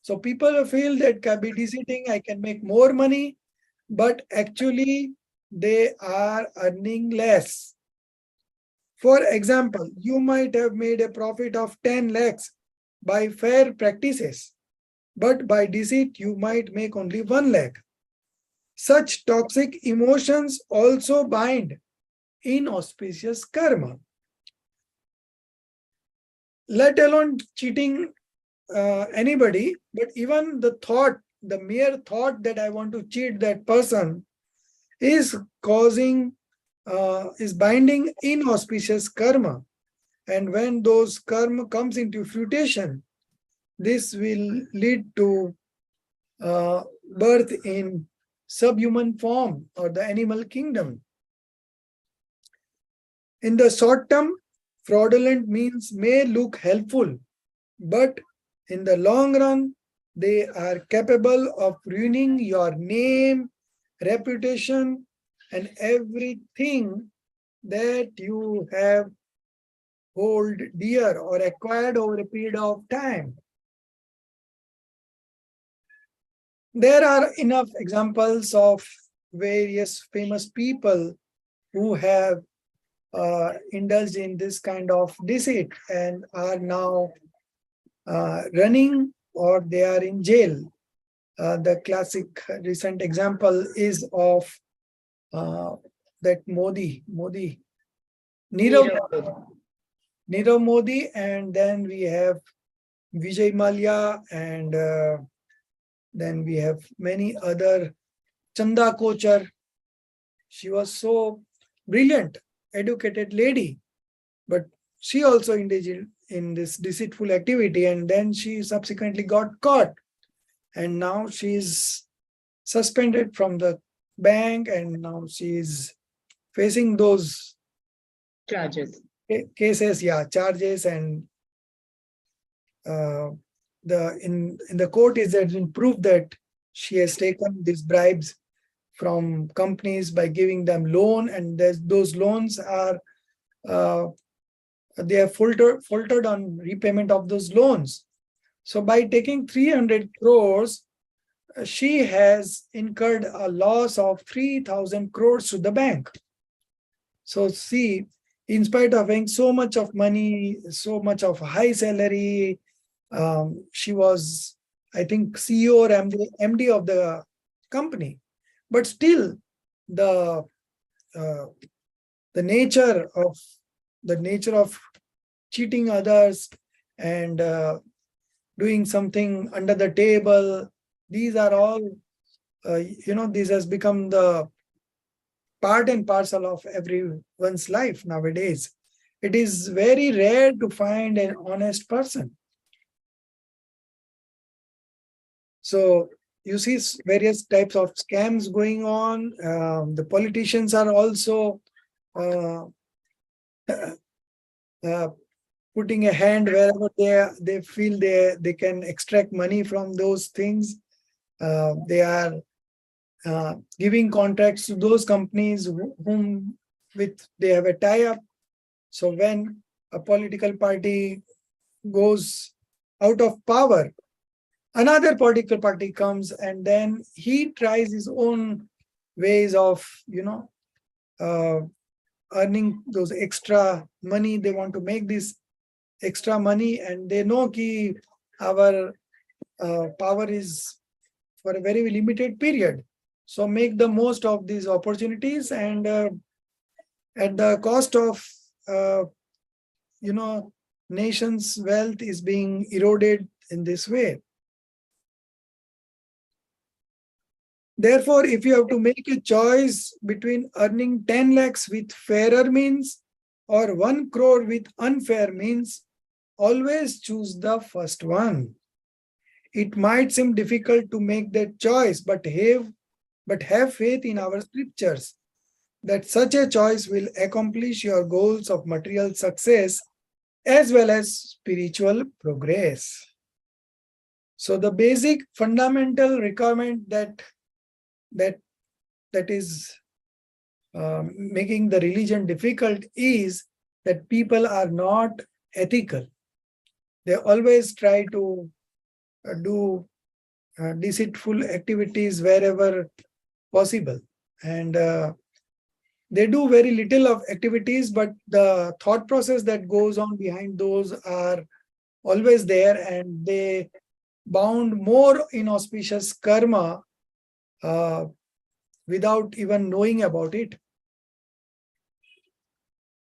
So people feel that by deceiving, I can make more money, but actually they are earning less. For example, you might have made a profit of 10 lakhs by fair practices, but by deceit you might make only 1 lakh. Such toxic emotions also bind inauspicious karma. Let alone cheating anybody, but even the mere thought that I want to cheat that person is is binding inauspicious karma. And when those karma comes into fruition, this will lead to birth in subhuman form or the animal kingdom. In the short term, fraudulent means may look helpful, but in the long run, they are capable of ruining your name, reputation, and everything that you have hold dear or acquired over a period of time. There are enough examples of various famous people who have indulged in this kind of deceit and are now running or they are in jail. The classic recent example is of that Nirav Modi, and then we have Vijay Mallya, and then we have many other. Chanda Kochar, she was so brilliant, educated lady, but she also engaged in this deceitful activity, and then she subsequently got caught, and now she is suspended from the bank, and now she is facing those Charges. cases, charges, and in the court is that been proved that she has taken these bribes from companies by giving them loan, and those loans are they have faltered on repayment of those loans. So by taking 300 crores, she has incurred a loss of 3,000 crores to the bank. So see, in spite of having so much of money, so much of high salary, she was, I think, CEO or MD of the company, but still the nature of cheating others and doing something under the table, these are all this has become the part and parcel of everyone's life nowadays. It is very rare to find an honest person. So you see various types of scams going on. The politicians are also putting a hand wherever they feel they can extract money from those things. They are giving contracts to those companies whom they have a tie-up. So when a political party goes out of power, another political party comes, and then he tries his own ways of earning those extra money. They want to make this extra money, and they know that our power is for a very limited period. So make the most of these opportunities, and at the cost of nation's wealth is being eroded in this way. Therefore, if you have to make a choice between earning 10 lakhs with fairer means or 1 crore with unfair means, always choose the first one. It might seem difficult to make that choice, but have faith in our scriptures that such a choice will accomplish your goals of material success as well as spiritual progress. So the basic fundamental requirement that is making the religion difficult is that people are not ethical. They always try to do deceitful activities wherever possible, and they do very little of activities, but the thought process that goes on behind those are always there, and they bound more inauspicious karma without even knowing about it.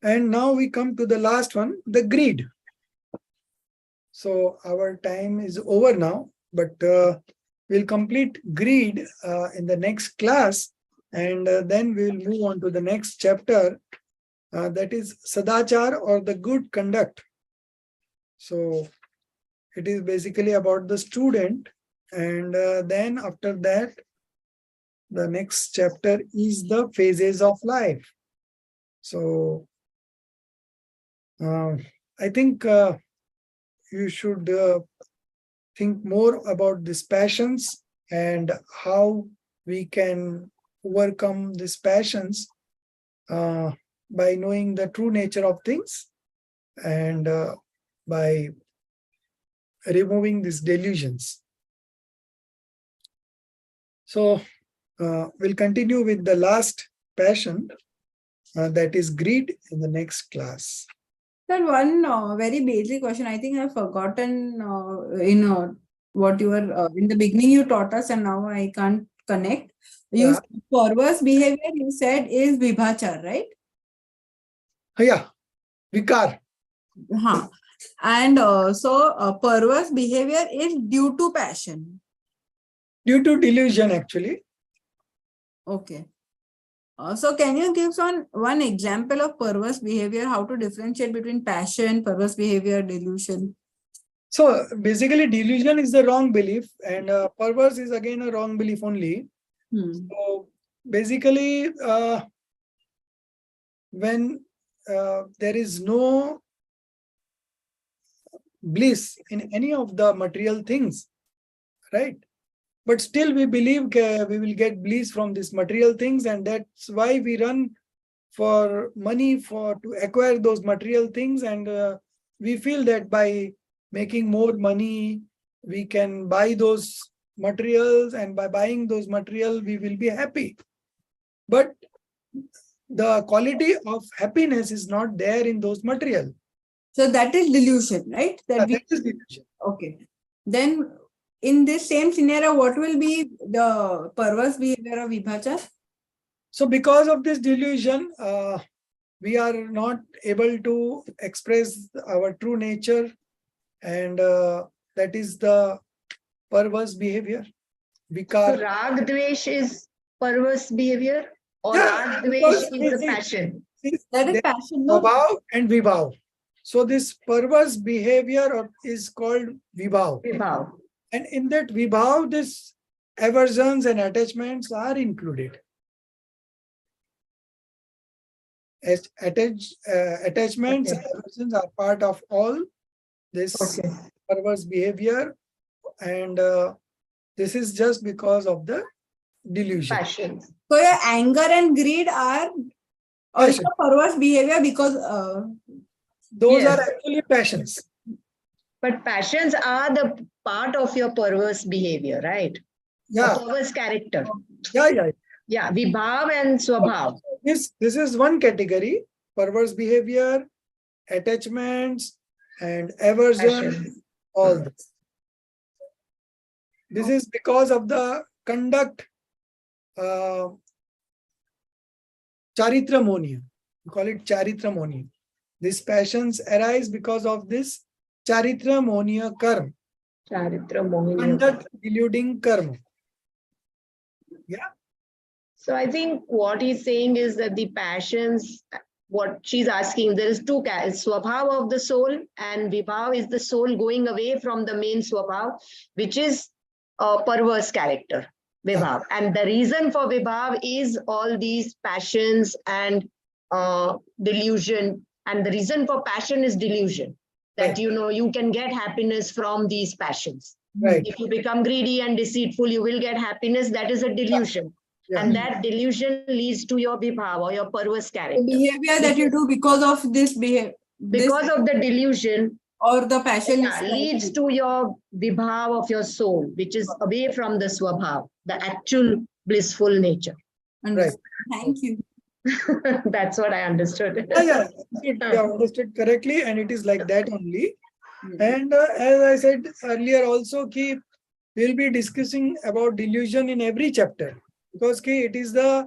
And now we come to the last one, the greed. So our time is over now, but we'll complete greed in the next class, and then we'll move on to the next chapter, that is Sadachar, or the good conduct. So it is basically about the student, and then after that, the next chapter is the phases of life. So I think you should think more about these passions and how we can overcome these passions by knowing the true nature of things, and by removing these delusions. So we'll continue with the last passion, that is greed, in the next class. That one very basic question, I think I've forgotten what you were in the beginning you taught us, and now I can't connect. You Yeah. perverse behavior, you said, is vibhachar, right? Yeah, vikar. Huh. And perverse behavior is due to passion. Due to delusion, actually. Okay. So can you give one example of perverse behavior, how to differentiate between passion, perverse behavior, delusion? So basically, delusion is the wrong belief, and perverse is again a wrong belief only. So basically, when there is no bliss in any of the material things, right? But still we believe we will get bliss from these material things, and that's why we run for money to acquire those material things, and we feel that by making more money we can buy those materials, and by buying those material we will be happy. But the quality of happiness is not there in those material. So that is delusion, right? That is delusion. Okay. Then in this same scenario, what will be the perverse behavior of vibhachar? So because of this delusion, we are not able to express our true nature, and that is the perverse behavior. So Vikar. rag dvesh is perverse behavior, or Yeah, rag because dvesh is the see, passion? That is there- passion, no? Vibhav and vibhav. So this perverse behavior is called vibhav. Vibhav. And in that vibhav, this aversions and attachments are included. Attachments and aversions are part of all this Okay. perverse behavior, and this is just because of the delusion. Passions. So your anger and greed are also Passion. perverse behavior because Those Yes. are actually passions. But passions are the part of your perverse behavior, right? Yeah, Perverse character. yeah. Yeah, vibhav and swabhav. This is one category: perverse behavior, attachments, and aversion. Passion. All this. This is because of the conduct, charitramonia. We call it charitramonia. These passions arise because of this charitramonia karma, Charitra mohini. conduct deluding karma. Yeah. So I think what he's saying is that the passions, what she's asking, there is two swabhav of the soul, and vibhav is the soul going away from the main swabhav, which is a perverse character, vibhav. And the reason for vibhav is all these passions and delusion. And the reason for passion is delusion, that Right. you can get happiness from these passions. Right. If you become greedy and deceitful, you will get happiness. That is a delusion. Yeah. And that delusion leads to your vibhav or your perverse the character. behavior that you do because of this behavior, Because of the delusion, or the passion leads to your vibhav of your soul, which is away from the swabhav, the actual blissful nature. Understood. Thank you. That's what I understood. Yeah. You have understood correctly, and it is like that only. And as I said earlier also, ki we'll be discussing about delusion in every chapter, because ki it is the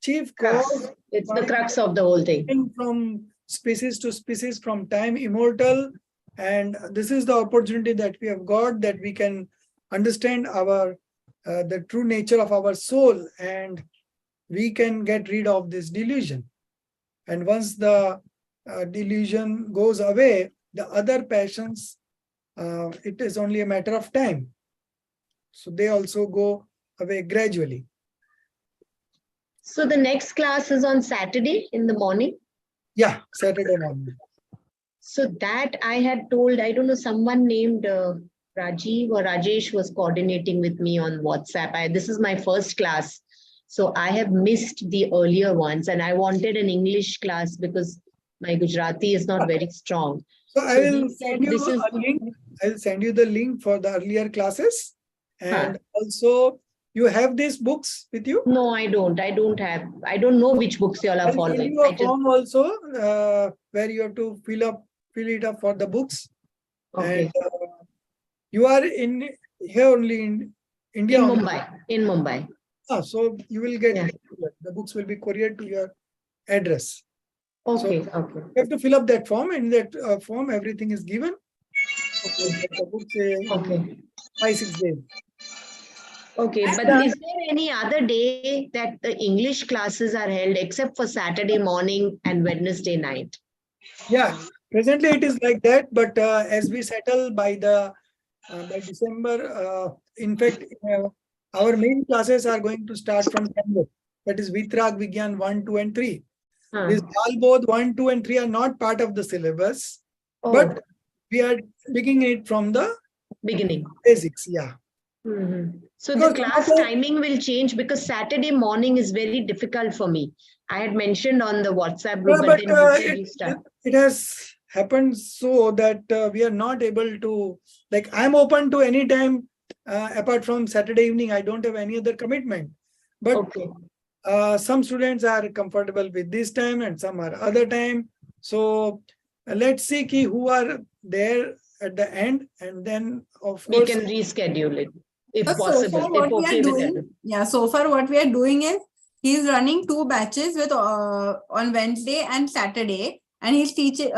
chief Crux. cause It's the crux of the whole thing. from species to species, from time immortal. And this is the opportunity that we have got, that we can understand our the true nature of our soul, and we can get rid of this delusion. And once the delusion goes away, the other passions, it is only a matter of time. So they also go away gradually. So the next class is on Saturday in the morning. Yeah, Saturday morning. So that I had told, I don't know, someone named Rajiv or Rajesh was coordinating with me on WhatsApp. This is my first class. So I have missed the earlier ones, and I wanted an English class because my Gujarati is not very strong. So I So will he said send you this is- a link. I will send you the link for the earlier classes. And also, you have these books with you? No, I don't. I don't know which books you all are I'll send following. you I a just, form also, where you have to fill it up for the books. okay. And you are in here only in India. In only. Mumbai. In Mumbai. So you will get Yeah. the books will be couriered to your address. Okay, okay. You have to fill up that form. In that form, everything is given. The books Okay. 5-6 days. Okay, but is there any other day that the English classes are held except for Saturday morning and Wednesday night? Yeah, presently it is like that, but as we settle by December, in fact, our main classes are going to start from January. That is Vitrag Vigyan 1, 2, and 3. Huh. This both 1, 2, and 3 are not part of the syllabus, Oh, but we are beginning it from the beginning. basics. Yeah. Mhm. So Because the class also- timing will change because Saturday morning is very difficult for me. I had mentioned on the WhatsApp group, Yeah, but but then you said you start. it has happened so that we are not able to, like, I'm open to any time apart from Saturday evening. I don't have any other commitment. But Okay. some students are comfortable with this time and some are other time. So let's see who are there at the end, and then of We course can reschedule it if So possible, far if what we okay are with doing, everyone. yeah, so far what we are doing is he's running 2 batches with on Wednesday and Saturday, and he's teaching.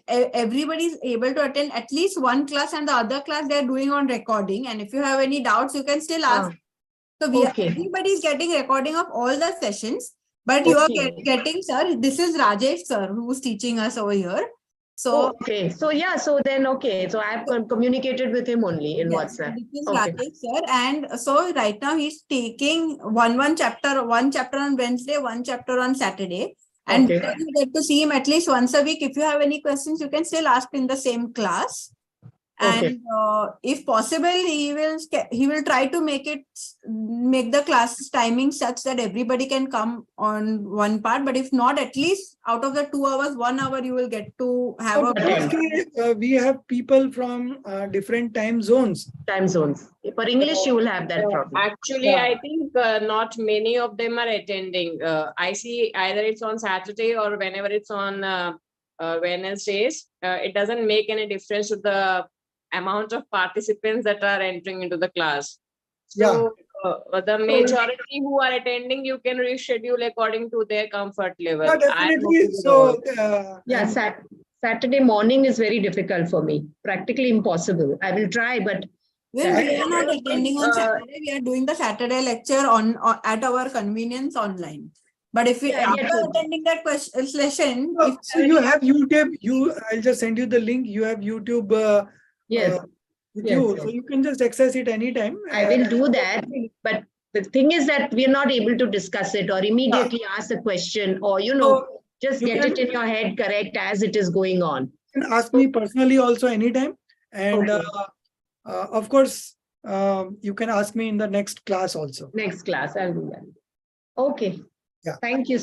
Everybody is able to attend at least one class, and the other class they are doing on recording. And if you have any doubts, you can still ask. So Okay. everybody is getting recording of all the sessions, but you are Okay. getting, sir. This is Rajesh sir who is teaching us over here. So Okay, so yeah, so then, okay, so I have communicated with him only in yes, WhatsApp. this is Okay. Rajesh sir, and so right now he's taking one chapter on Wednesday, one chapter on Saturday, and Okay. you get to see him at least once a week. If you have any questions, you can still ask in the same class. Okay. And if possible, he will try to make the class timing such that everybody can come on one part. But if not, at least out of the 2 hours, 1 hour you will get to have a. because we have people from different time zones. Time zones. For English, you will have that problem. Actually, Yeah. I think not many of them are attending. I see either it's on Saturday or whenever it's on Wednesdays. It doesn't make any difference to the amount of participants that are entering into the class. So the majority who are attending, you can reschedule according to their comfort level. Yeah, I'm definitely. okay with all. So Yeah, Saturday morning is very difficult for me. Practically impossible. I will try, but Well, we are not I attending think, on Saturday. We are doing the Saturday lecture on at our convenience online. But if we Yeah, after yeah, attending that session, if so you have YouTube. I'll just send you the link. You have YouTube yes, with yes, you, yes. so you can just access it anytime. I will do that. But the thing is that we are not able to discuss it or immediately ask a question or, So just you get can- it in your head correct as it is going on. You can ask me personally also anytime, and Okay. of course you can ask me in the next class also. Next class, I'll do that. Okay. Yeah. Thank you